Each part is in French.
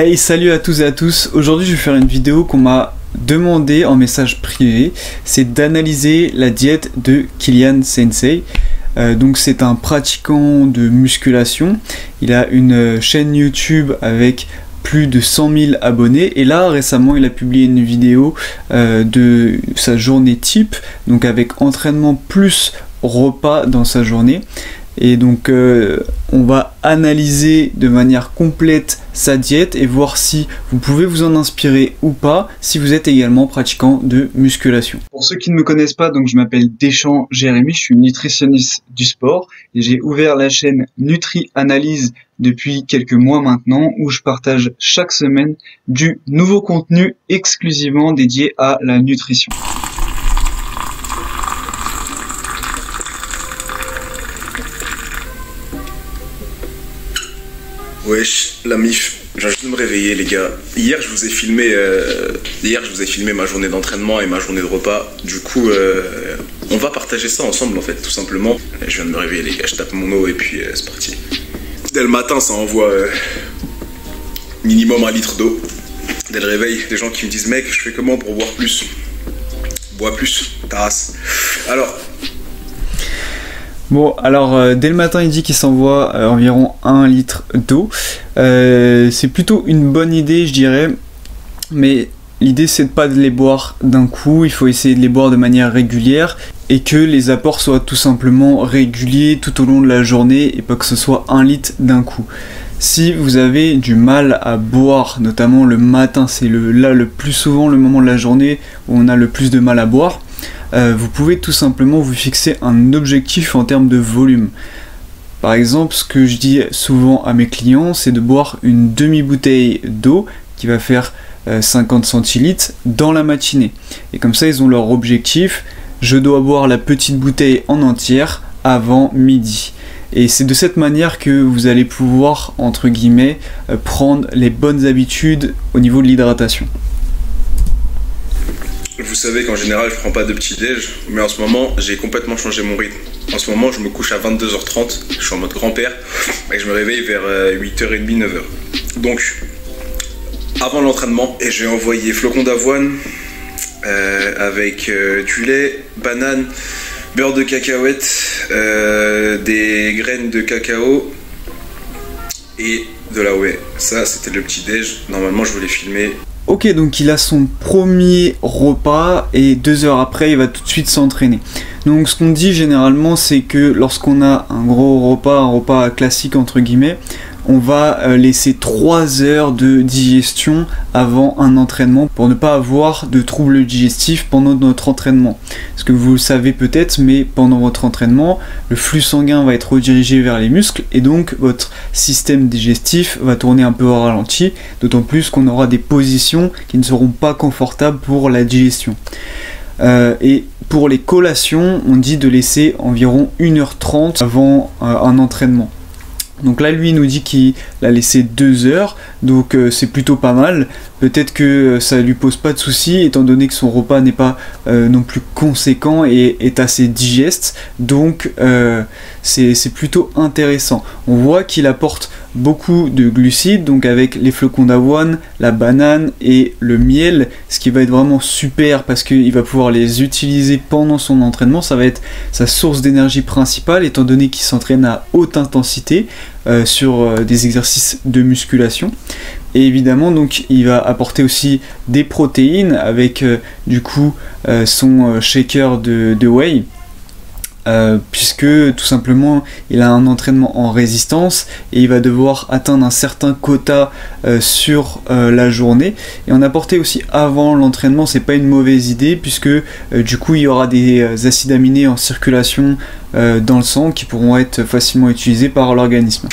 Hey, salut à tous et à tous. Aujourd'hui, je vais faire une vidéo qu'on m'a demandé en message privé. C'est d'analyser la diète de Kylian Sensei. Donc c'est un pratiquant de musculation. Il a une chaîne YouTube avec plus de 100 000 abonnés. Et là, récemment, il a publié une vidéo de sa journée type. Donc avec entraînement plus repas dans sa journée. Et donc on va analyser de manière complète sa diète et voir si vous pouvez vous en inspirer ou pas si vous êtes également pratiquant de musculation. Pour ceux qui ne me connaissent pas, donc je m'appelle Deschamps Jérémy, je suis nutritionniste du sport et j'ai ouvert la chaîne Nutri Analyse depuis quelques mois maintenant où je partage chaque semaine du nouveau contenu exclusivement dédié à la nutrition. Wesh, la mif, j'ai envie de me réveiller les gars. Hier je vous ai filmé ma journée d'entraînement et ma journée de repas. Du coup, on va partager ça ensemble en fait, tout simplement. Et je viens de me réveiller les gars, je tape mon eau et puis c'est parti. Dès le matin, ça envoie minimum 1 litre d'eau. Dès le réveil, des gens qui me disent mec, je fais comment pour boire plus? Bois plus, ta race. Alors... Bon, alors dès le matin il dit qu'il s'envoie environ 1 litre d'eau. C'est plutôt une bonne idée je dirais, mais l'idée c'est de pas de les boire d'un coup, il faut essayer de les boire de manière régulière et que les apports soient tout simplement réguliers tout au long de la journée et pas que ce soit 1 litre d'un coup. Si vous avez du mal à boire, notamment le matin, c'est là le plus souvent le moment de la journée où on a le plus de mal à boire, vous pouvez tout simplement vous fixer un objectif en termes de volume. Par exemple, ce que je dis souvent à mes clients, c'est de boire une demi-bouteille d'eau qui va faire 50 centilitres dans la matinée. Et comme ça, ils ont leur objectif. Je dois boire la petite bouteille en entière avant midi. Et c'est de cette manière que vous allez pouvoir, entre guillemets, prendre les bonnes habitudes au niveau de l'hydratation. Vous savez qu'en général je prends pas de petit déj, mais en ce moment j'ai complètement changé mon rythme. En ce moment je me couche à 22h30, je suis en mode grand-père, et je me réveille vers 8h30, 9h. Donc avant l'entraînement, et j'ai envoyé flocons d'avoine avec du lait, banane, beurre de cacahuète, des graines de cacao et de la whey. Ça c'était le petit déj, normalement je voulais filmer. Ok, donc il a son premier repas et 2 heures après, il va tout de suite s'entraîner. Donc ce qu'on dit généralement, c'est que lorsqu'on a un gros repas, un repas classique entre guillemets, on va laisser 3 heures de digestion avant un entraînement pour ne pas avoir de troubles digestifs pendant notre entraînement. Parce que vous le savez peut-être, mais pendant votre entraînement, le flux sanguin va être redirigé vers les muscles et donc votre système digestif va tourner un peu au ralenti, d'autant plus qu'on aura des positions qui ne seront pas confortables pour la digestion. Et pour les collations, on dit de laisser environ 1h30 avant un entraînement. Donc là lui il nous dit qu'il a laissé 2 heures, donc c'est plutôt pas mal. Peut-être que ça lui pose pas de soucis étant donné que son repas n'est pas non plus conséquent et est assez digeste, donc c'est plutôt intéressant. On voit qu'il apporte beaucoup de glucides, donc avec les flocons d'avoine, la banane et le miel, ce qui va être vraiment super parce qu'il va pouvoir les utiliser pendant son entraînement. Ça va être sa source d'énergie principale étant donné qu'il s'entraîne à haute intensité sur des exercices de musculation. Et évidemment donc il va apporter aussi des protéines avec du coup son shaker de whey. Puisque tout simplement il a un entraînement en résistance et il va devoir atteindre un certain quota sur la journée, et en apporter aussi avant l'entraînement c'est pas une mauvaise idée puisque du coup il y aura des acides aminés en circulation dans le sang qui pourront être facilement utilisés par l'organisme.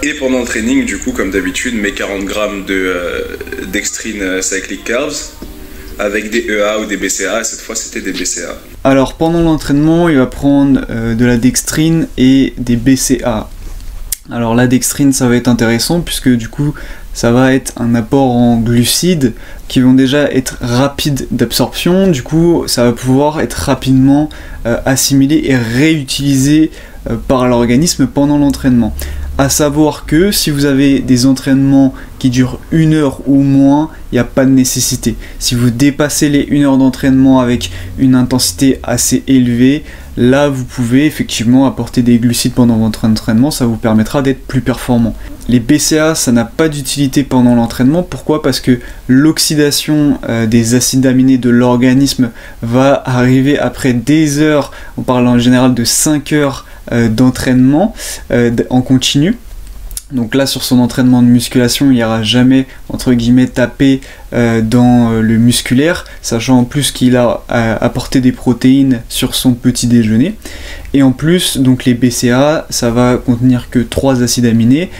Et pendant le training, du coup, comme d'habitude, mes 40 grammes de dextrine cyclic carbs avec des EA ou des BCA, cette fois c'était des BCA. Alors pendant l'entraînement, il va prendre de la dextrine et des BCA. Alors la dextrine ça va être intéressant puisque du coup ça va être un apport en glucides qui vont déjà être rapides d'absorption, du coup ça va pouvoir être rapidement assimilé et réutilisé par l'organisme pendant l'entraînement. À savoir que si vous avez des entraînements qui durent 1 heure ou moins, il n'y a pas de nécessité. Si vous dépassez les 1 heure d'entraînement avec une intensité assez élevée, là vous pouvez effectivement apporter des glucides pendant votre entraînement, ça vous permettra d'être plus performant. Les BCA, ça n'a pas d'utilité pendant l'entraînement. Pourquoi ? Parce que l'oxydation des acides aminés de l'organisme va arriver après des heures, on parle en général de 5 heures d'entraînement en continu. Donc là, sur son entraînement de musculation, il n'ira jamais, entre guillemets, taper dans le musculaire, sachant en plus qu'il a apporté des protéines sur son petit déjeuner. Et en plus, donc les BCA, ça va contenir que 3 acides aminés,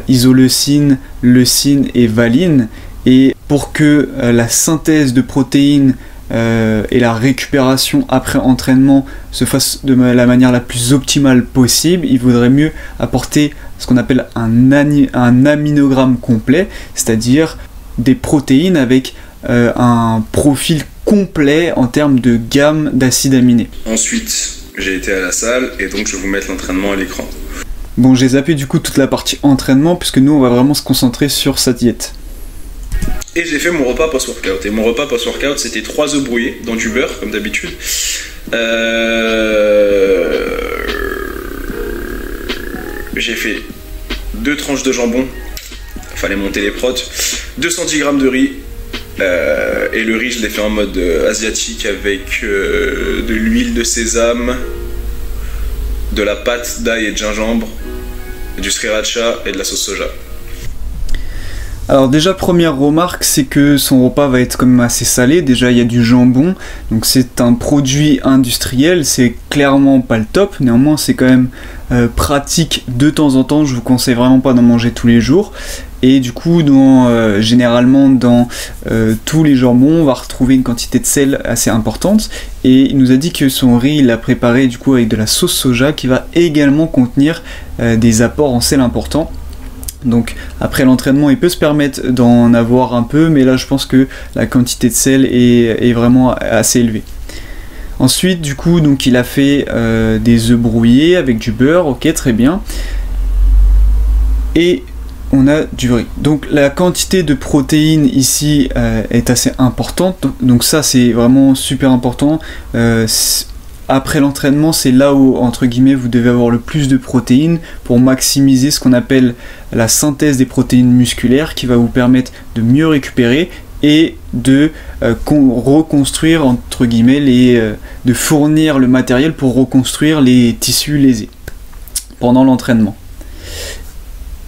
isoleucine, leucine et valine. Et pour que la synthèse de protéines et la récupération après entraînement se fasse de la manière la plus optimale possible, il vaudrait mieux apporter ce qu'on appelle un aminogramme complet, c'est-à-dire des protéines avec un profil complet en termes de gamme d'acides aminés. Ensuite, j'ai été à la salle et donc je vais vous mettre l'entraînement à l'écran. Bon, j'ai zappé du coup toute la partie entraînement puisque nous on va vraiment se concentrer sur sa diète. Et j'ai fait mon repas post-workout. Et mon repas post-workout, c'était 3 œufs brouillés dans du beurre, comme d'habitude. J'ai fait 2 tranches de jambon. Fallait monter les protes. 210 g de riz. Et le riz, je l'ai fait en mode asiatique avec de l'huile de sésame, de la pâte d'ail et de gingembre, du sriracha et de la sauce soja. Alors déjà, première remarque, c'est que son repas va être quand même assez salé. Déjà, il y a du jambon, donc c'est un produit industriel, c'est clairement pas le top. Néanmoins, c'est quand même pratique de temps en temps. Je vous conseille vraiment pas d'en manger tous les jours. Et du coup, généralement dans tous les jambons, on va retrouver une quantité de sel assez importante. Et il nous a dit que son riz, il l'a préparé du coup avec de la sauce soja qui va également contenir des apports en sel importants. Donc après l'entraînement, il peut se permettre d'en avoir un peu, mais là je pense que la quantité de sel est vraiment assez élevée. Ensuite, du coup, donc il a fait des œufs brouillés avec du beurre, ok, très bien. Et on a du riz. Donc la quantité de protéines ici est assez importante, donc ça c'est vraiment super important. Après l'entraînement, c'est là où, entre guillemets, vous devez avoir le plus de protéines pour maximiser ce qu'on appelle la synthèse des protéines musculaires qui va vous permettre de mieux récupérer et de reconstruire, entre guillemets, de fournir le matériel pour reconstruire les tissus lésés pendant l'entraînement.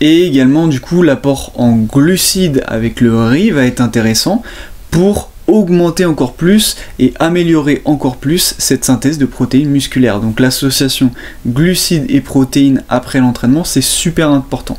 Et également, du coup, l'apport en glucides avec le riz va être intéressant pour augmenter encore plus et améliorer encore plus cette synthèse de protéines musculaires. Donc l'association glucides et protéines après l'entraînement, c'est super important.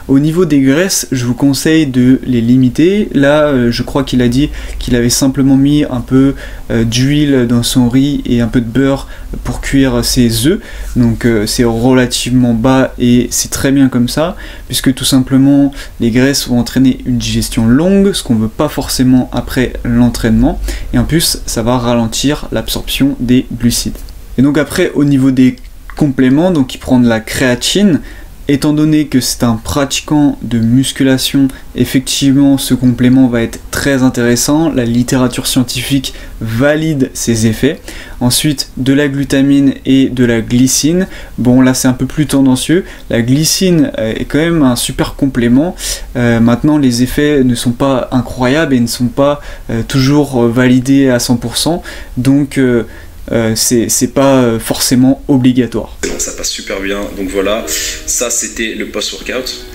Au niveau des graisses, je vous conseille de les limiter. Là, je crois qu'il a dit qu'il avait simplement mis un peu d'huile dans son riz et un peu de beurre pour cuire ses œufs. Donc c'est relativement bas et c'est très bien comme ça, puisque tout simplement les graisses vont entraîner une digestion longue, ce qu'on ne veut pas forcément après l'entraînement. Et en plus, ça va ralentir l'absorption des glucides. Et donc après, au niveau des compléments, donc il prend de la créatine. Étant donné que c'est un pratiquant de musculation, effectivement ce complément va être très intéressant, la littérature scientifique valide ses effets. Ensuite, de la glutamine et de la glycine. Bon, là c'est un peu plus tendancieux. La glycine est quand même un super complément. Maintenant, les effets ne sont pas incroyables et ne sont pas toujours validés à 100%. Donc c'est pas forcément obligatoire. Bon, ça passe super bien, donc voilà, ça c'était le post-workout.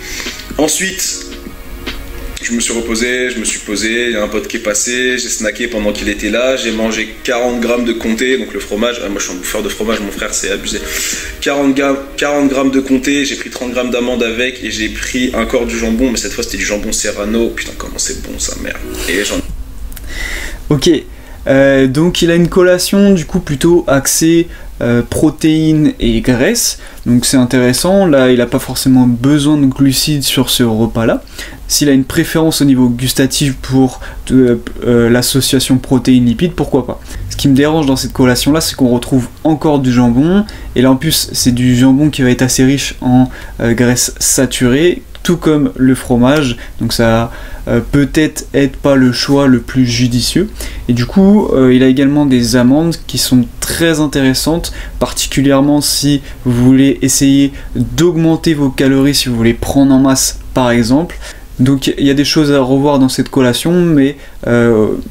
Ensuite, je me suis reposé, je me suis posé, il y a un pote qui est passé, j'ai snacké pendant qu'il était là, j'ai mangé 40 grammes de comté, donc le fromage, moi je suis un bouffeur de fromage, mon frère, c'est abusé. 40 grammes de comté, j'ai pris 30 grammes d'amandes avec et j'ai pris encore du jambon, mais cette fois c'était du jambon serrano, putain comment c'est bon ça, merde. Et j'en... Ok. Donc il a une collation du coup plutôt axée protéines et graisses, donc c'est intéressant. Là il n'a pas forcément besoin de glucides sur ce repas là. S'il a une préférence au niveau gustatif pour l'association protéines-lipides, pourquoi pas. Ce qui me dérange dans cette collation là, c'est qu'on retrouve encore du jambon, et là en plus c'est du jambon qui va être assez riche en graisses saturées, tout comme le fromage, donc ça peut-être être pas le choix le plus judicieux. Et du coup il a également des amandes qui sont très intéressantes, particulièrement si vous voulez essayer d'augmenter vos calories, si vous voulez prendre en masse par exemple. Donc il y a des choses à revoir dans cette collation, mais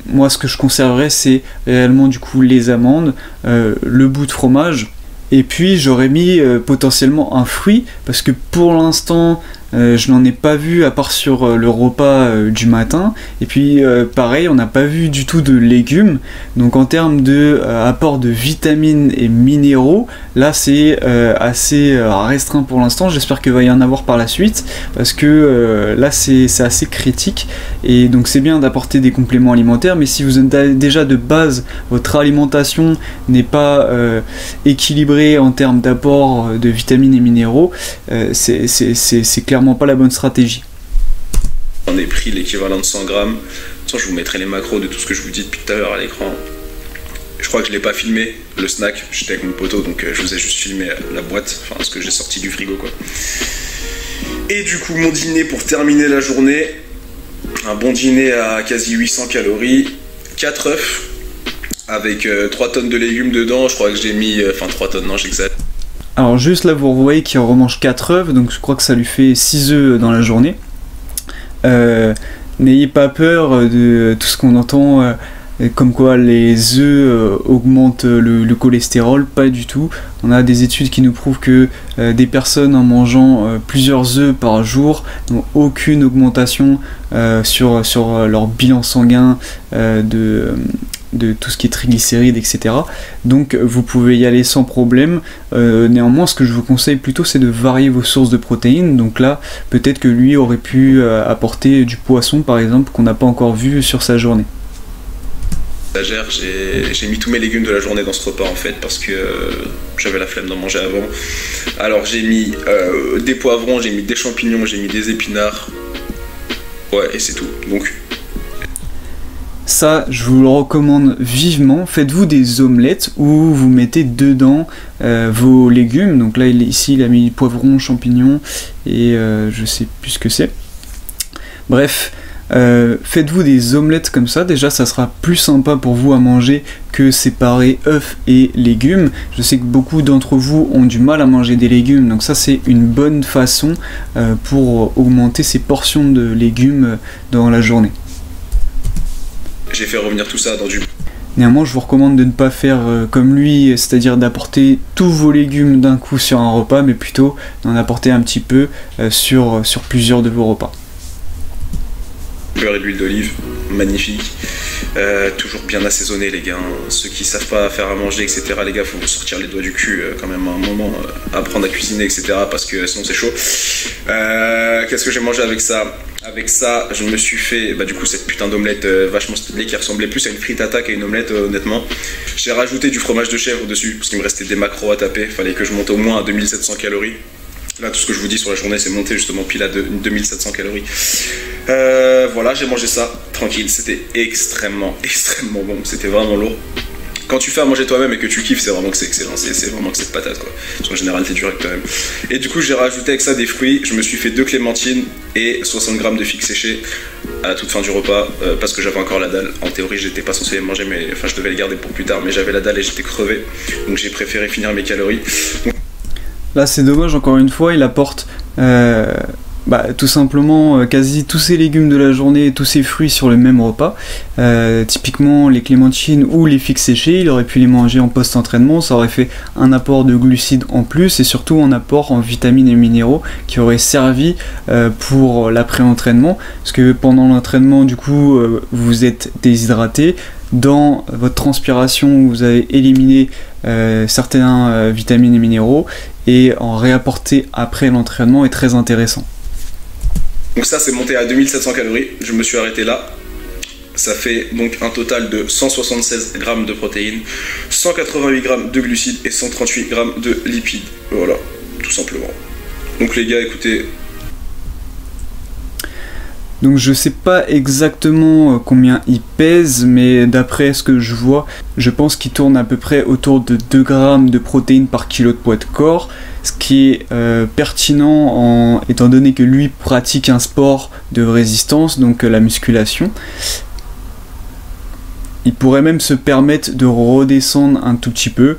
moi ce que je conserverais c'est réellement du coup les amandes, le bout de fromage, et puis j'aurais mis potentiellement un fruit, parce que pour l'instant je n'en ai pas vu à part sur le repas du matin, et puis pareil on n'a pas vu du tout de légumes, donc en termes de apport de vitamines et minéraux, là c'est assez restreint pour l'instant. J'espère qu'il va y en avoir par la suite, parce que là c'est assez critique, et donc c'est bien d'apporter des compléments alimentaires, mais si vous êtes déjà de base, votre alimentation n'est pas équilibrée en termes d'apport de vitamines et minéraux, c'est clairement pas la bonne stratégie. J'en ai pris l'équivalent de 100 grammes. De toute façon, je vous mettrai les macros de tout ce que je vous dis depuis tout à l'heure à l'écran. Je crois que je l'ai pas filmé, le snack. J'étais avec mon poteau, donc je vous ai juste filmé la boîte, enfin ce que j'ai sorti du frigo quoi. Et du coup, mon dîner pour terminer la journée, un bon dîner à quasi 800 calories, 4 œufs avec 3 tonnes de légumes dedans. Je crois que j'ai mis, 3 tonnes, non j'exagère. Alors juste là vous voyez qu'il remange 4 œufs, donc je crois que ça lui fait 6 œufs dans la journée. N'ayez pas peur de tout ce qu'on entend, comme quoi les œufs augmentent le cholestérol, pas du tout. On a des études qui nous prouvent que des personnes en mangeant plusieurs œufs par jour n'ont aucune augmentation sur leur bilan sanguin de tout ce qui est triglycérides, etc. Donc vous pouvez y aller sans problème. Néanmoins, ce que je vous conseille plutôt, c'est de varier vos sources de protéines. Donc là, peut-être que lui aurait pu apporter du poisson, par exemple, qu'on n'a pas encore vu sur sa journée. J'ai mis tous mes légumes de la journée dans ce repas en fait, parce que j'avais la flemme d'en manger avant. Alors j'ai mis des poivrons, j'ai mis des champignons, j'ai mis des épinards. Ouais, et c'est tout. Donc ça, je vous le recommande vivement. Faites-vous des omelettes où vous mettez dedans vos légumes. Donc là, ici, il a mis poivrons, champignons et je sais plus ce que c'est. Bref, faites-vous des omelettes comme ça. Déjà, ça sera plus sympa pour vous à manger que séparer œufs et légumes. Je sais que beaucoup d'entre vous ont du mal à manger des légumes. Donc ça, c'est une bonne façon pour augmenter ces portions de légumes dans la journée. J'ai fait revenir tout ça dans du... Néanmoins, je vous recommande de ne pas faire comme lui, c'est-à-dire d'apporter tous vos légumes d'un coup sur un repas, mais plutôt d'en apporter un petit peu sur plusieurs de vos repas. Beurre et de l'huile d'olive, magnifique. Toujours bien assaisonné les gars. Ceux qui savent pas faire à manger, etc. les gars, faut vous sortir les doigts du cul quand même à un moment, apprendre à cuisiner, etc. parce que sinon c'est chaud. Qu'est-ce que j'ai mangé avec ça? Avec ça, je me suis fait du coup cette putain d'omelette vachement stylée qui ressemblait plus à une frittata qu'à une omelette honnêtement. J'ai rajouté du fromage de chèvre dessus parce qu'il me restait des macros à taper. Fallait que je monte au moins à 2700 calories. Là, tout ce que je vous dis sur la journée, c'est monté justement pile à 2700 calories. Voilà, j'ai mangé ça tranquille. C'était extrêmement bon. C'était vraiment lourd. Quand tu fais à manger toi-même et que tu kiffes, c'est vraiment que c'est excellent. C'est vraiment que c'est de patate quoi. Parce qu'en général, t'es dur avec toi-même. Et du coup, j'ai rajouté avec ça des fruits. Je me suis fait 2 clémentines et 60 grammes de figues séchées à la toute fin du repas parce que j'avais encore la dalle. En théorie, j'étais pas censé les manger, mais enfin, je devais les garder pour plus tard. Mais j'avais la dalle et j'étais crevé. Donc j'ai préféré finir mes calories. Là, c'est dommage, encore une fois, il apporte tout simplement quasi tous ses légumes de la journée et tous ses fruits sur le même repas. Typiquement les clémentines ou les figues séchées, il aurait pu les manger en post-entraînement, ça aurait fait un apport de glucides en plus et surtout un apport en vitamines et minéraux qui aurait servi pour l'après-entraînement, parce que pendant l'entraînement du coup vous êtes déshydraté. Dans votre transpiration, vous avez éliminé certains vitamines et minéraux, et en réapporter après l'entraînement est très intéressant. Donc ça, c'est monté à 2700 calories, je me suis arrêté là. Ça fait donc un total de 176 grammes de protéines, 188 grammes de glucides et 138 grammes de lipides. Voilà, tout simplement. Donc les gars, écoutez... Donc je sais pas exactement combien il pèse, mais d'après ce que je vois, je pense qu'il tourne à peu près autour de 2 grammes de protéines par kilo de poids de corps, ce qui est pertinent étant donné que lui pratique un sport de résistance, donc la musculation. Il pourrait même se permettre de redescendre un tout petit peu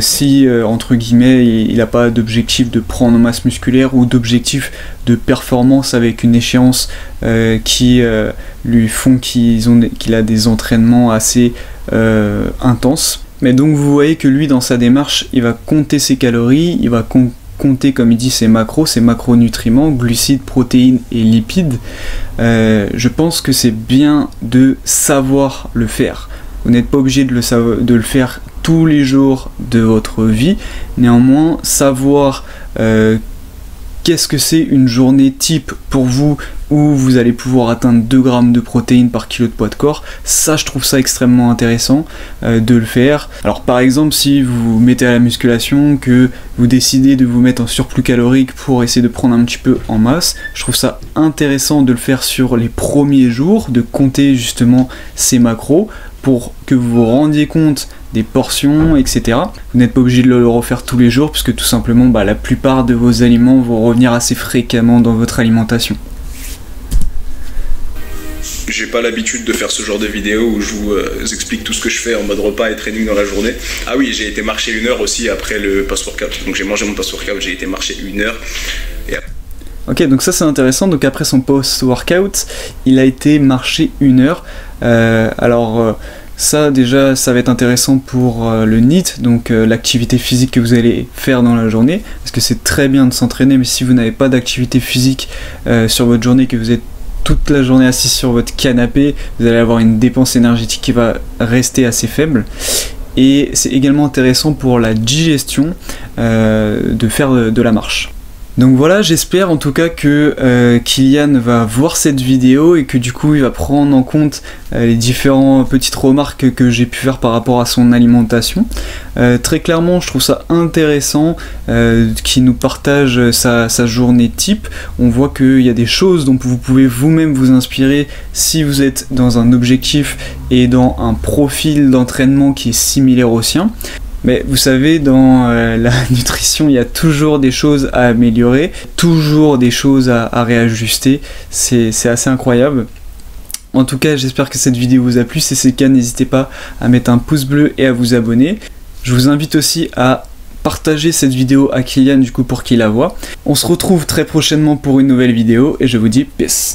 si, entre guillemets, il n'a pas d'objectif de prendre en masse musculaire ou d'objectif de performance avec une échéance qui lui font qu'il a des entraînements assez intenses. Mais donc vous voyez que lui, dans sa démarche, il va compter ses calories, il va compter, comme il dit, ses macronutriments, glucides, protéines et lipides. Je pense que c'est bien de savoir le faire. Vous n'êtes pas obligé de le faire tous les jours de votre vie. Néanmoins, savoir qu'est-ce que c'est une journée type pour vous où vous allez pouvoir atteindre 2 grammes de protéines par kilo de poids de corps, ça je trouve ça extrêmement intéressant de le faire. Alors par exemple, si vous vous mettez à la musculation, que vous décidez de vous mettre en surplus calorique pour essayer de prendre un petit peu en masse, je trouve ça intéressant de le faire sur les premiers jours, de compter justement ces macros pour que vous vous rendiez compte des portions, etc. Vous n'êtes pas obligé de le refaire tous les jours puisque tout simplement la plupart de vos aliments vont revenir assez fréquemment dans votre alimentation. J'ai pas l'habitude de faire ce genre de vidéo où je vous explique tout ce que je fais en mode repas et training dans la journée. Ah oui, j'ai été marcher 1 heure aussi après le post-workout. Donc j'ai mangé mon post-workout, j'ai été marcher 1 heure. Et... Ok, donc ça c'est intéressant. Donc après son post-workout, il a été marcher 1 heure. Ça déjà, ça va être intéressant pour le NEAT, donc l'activité physique que vous allez faire dans la journée, parce que c'est très bien de s'entraîner, mais si vous n'avez pas d'activité physique sur votre journée, que vous êtes toute la journée assis sur votre canapé, vous allez avoir une dépense énergétique qui va rester assez faible. Et c'est également intéressant pour la digestion de faire de la marche. Donc voilà, j'espère en tout cas que Kylian va voir cette vidéo et que du coup il va prendre en compte les différentes petites remarques que j'ai pu faire par rapport à son alimentation. Très clairement, je trouve ça intéressant qu'il nous partage sa journée type. On voit qu'il y a des choses dont vous pouvez vous-même vous inspirer si vous êtes dans un objectif et dans un profil d'entraînement qui est similaire au sien. Mais vous savez, dans la nutrition, il y a toujours des choses à améliorer, toujours des choses à réajuster. C'est assez incroyable. En tout cas, j'espère que cette vidéo vous a plu. Si c'est le cas, n'hésitez pas à mettre un pouce bleu et à vous abonner. Je vous invite aussi à partager cette vidéo à Kylian du coup pour qu'il la voie. On se retrouve très prochainement pour une nouvelle vidéo et je vous dis peace.